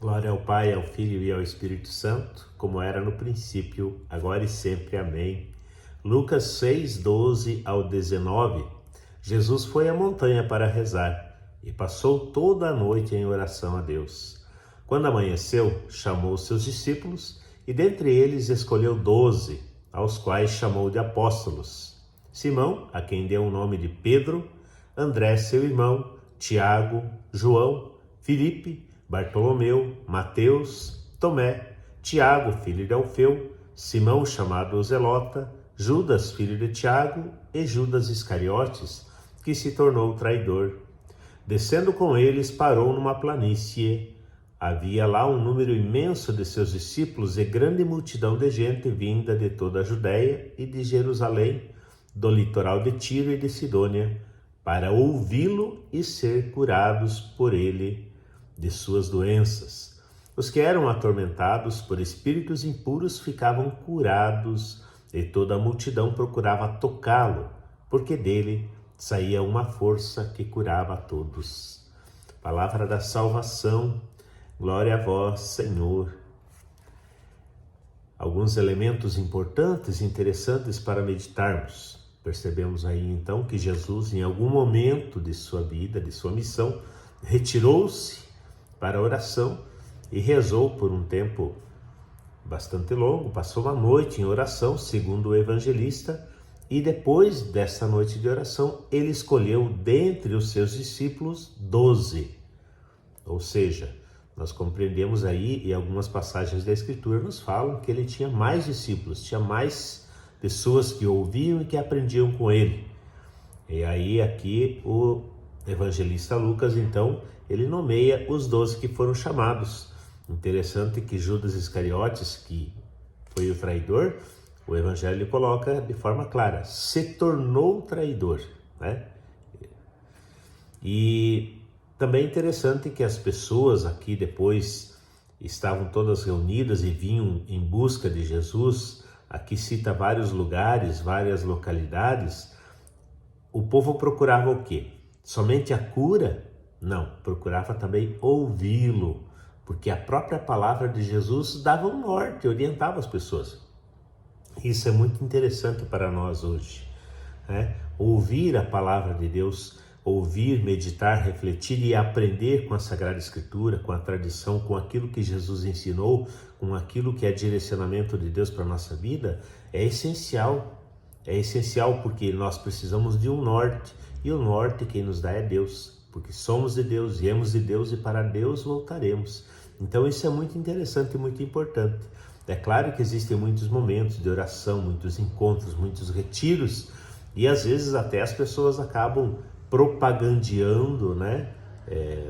Glória ao Pai, ao Filho e ao Espírito Santo, como era no princípio, agora e sempre. Amém. Lucas 6, 12 ao 19. Jesus foi à montanha para rezar e passou toda a noite em oração a Deus. Quando amanheceu, chamou seus discípulos e dentre eles escolheu 12, aos quais chamou de apóstolos. Simão, a quem deu o nome de Pedro, André, seu irmão, Tiago, João, Filipe, Bartolomeu, Mateus, Tomé, Tiago, filho de Alfeu, Simão, chamado o Zelota, Judas, filho de Tiago, e Judas Iscariotes, que se tornou traidor. Descendo com eles, parou numa planície. Havia lá um número imenso de seus discípulos e grande multidão de gente vinda de toda a Judéia e de Jerusalém, do litoral de Tiro e de Sidônia, para ouvi-lo e ser curados por ele de suas doenças. Os que eram atormentados por espíritos impuros ficavam curados e toda a multidão procurava tocá-lo, porque dele saía uma força que curava a todos. Palavra da salvação, glória a vós, Senhor. Alguns elementos importantes e interessantes para meditarmos. Percebemos aí então que Jesus, em algum momento de sua vida, de sua missão, retirou-se para a oração e rezou por um tempo bastante longo, passou uma noite em oração, segundo o evangelista, e depois dessa noite de oração, ele escolheu dentre os seus discípulos 12. Ou seja, nós compreendemos aí, e algumas passagens da Escritura nos falam que ele tinha mais discípulos, tinha mais pessoas que ouviam e que aprendiam com ele. E aí aqui o evangelista Lucas, então, ele nomeia os 12 que foram chamados. Interessante que Judas Iscariotes, que foi o traidor, o evangelho coloca de forma clara, se tornou traidor, né? E também é interessante que as pessoas aqui depois estavam todas reunidas e vinham em busca de Jesus. Aqui cita vários lugares, várias localidades. O povo procurava o quê? Somente a cura? Não, procurava também ouvi-lo, porque a própria palavra de Jesus dava um norte, orientava as pessoas. Isso é muito interessante para nós hoje, né? Ouvir a palavra de Deus, ouvir, meditar, refletir e aprender com a Sagrada Escritura, com a tradição, com aquilo que Jesus ensinou, com aquilo que é direcionamento de Deus para a nossa vida, é essencial. É essencial porque nós precisamos de um norte, e o norte quem nos dá é Deus, porque somos de Deus, viemos de Deus e para Deus voltaremos. Então isso é muito interessante e muito importante. É claro que existem muitos momentos de oração, muitos encontros, muitos retiros, e às vezes até as pessoas acabam propagandeando, né?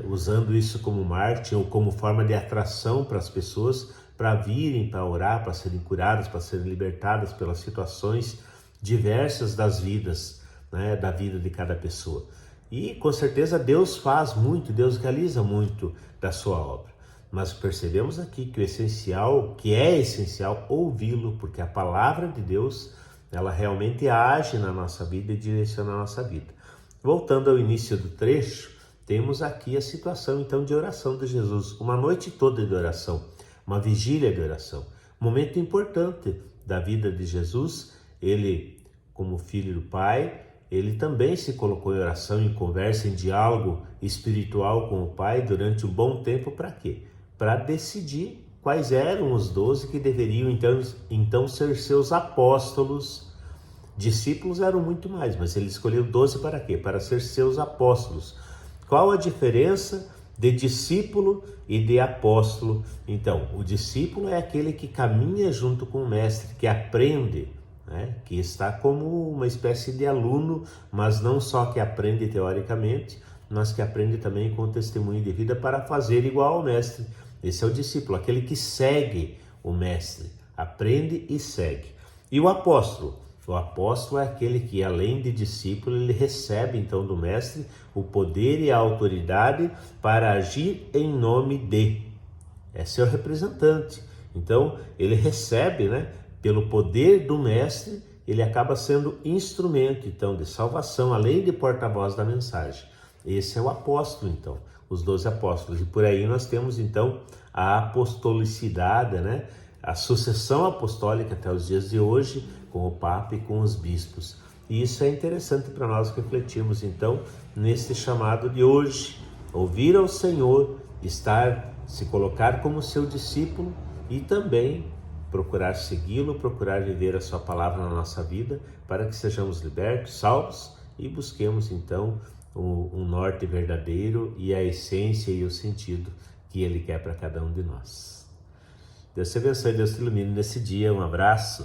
Usando isso como marketing ou como forma de atração para as pessoas para virem para orar, para serem curadas, para serem libertadas pelas situações diversas das vidas, né? Da vida de cada pessoa. E com certeza Deus faz muito, Deus realiza muito da sua obra. Mas percebemos aqui que o essencial, que é essencial ouvi-lo, porque a palavra de Deus, ela realmente age na nossa vida e direciona a nossa vida. Voltando ao início do trecho, temos aqui a situação então de oração de Jesus, uma noite toda de oração, uma vigília de oração, momento importante da vida de Jesus. Ele, como filho do Pai, ele também se colocou em oração, em conversa, em diálogo espiritual com o Pai durante um bom tempo. Para quê? Para decidir quais eram os 12 que deveriam então ser seus apóstolos. Discípulos eram muito mais, mas ele escolheu 12 para quê? Para ser seus apóstolos. Qual a diferença de discípulo e de apóstolo? Então, o discípulo é aquele que caminha junto com o mestre, que aprende, né? Que está como uma espécie de aluno, mas não só que aprende teoricamente, mas que aprende também com testemunho de vida para fazer igual ao mestre. Esse é o discípulo, aquele que segue o mestre, aprende e segue. E o apóstolo? O apóstolo é aquele que, além de discípulo, ele recebe então do mestre o poder e a autoridade para agir em nome de. É seu representante. Então, ele recebe, né, pelo poder do mestre, ele acaba sendo instrumento então de salvação, além de porta-voz da mensagem. Esse é o apóstolo então. os 12 apóstolos. E por aí nós temos então a apostolicidade, né? A sucessão apostólica até os dias de hoje, com o Papa e com os bispos. E isso é interessante para nós refletirmos então nesse chamado de hoje, ouvir ao Senhor, se colocar como seu discípulo e também procurar segui-lo, procurar viver a sua palavra na nossa vida, para que sejamos libertos, salvos e busquemos então um norte verdadeiro e a essência e o sentido que Ele quer para cada um de nós. Deus te abençoe, Deus te ilumine nesse dia. Um abraço.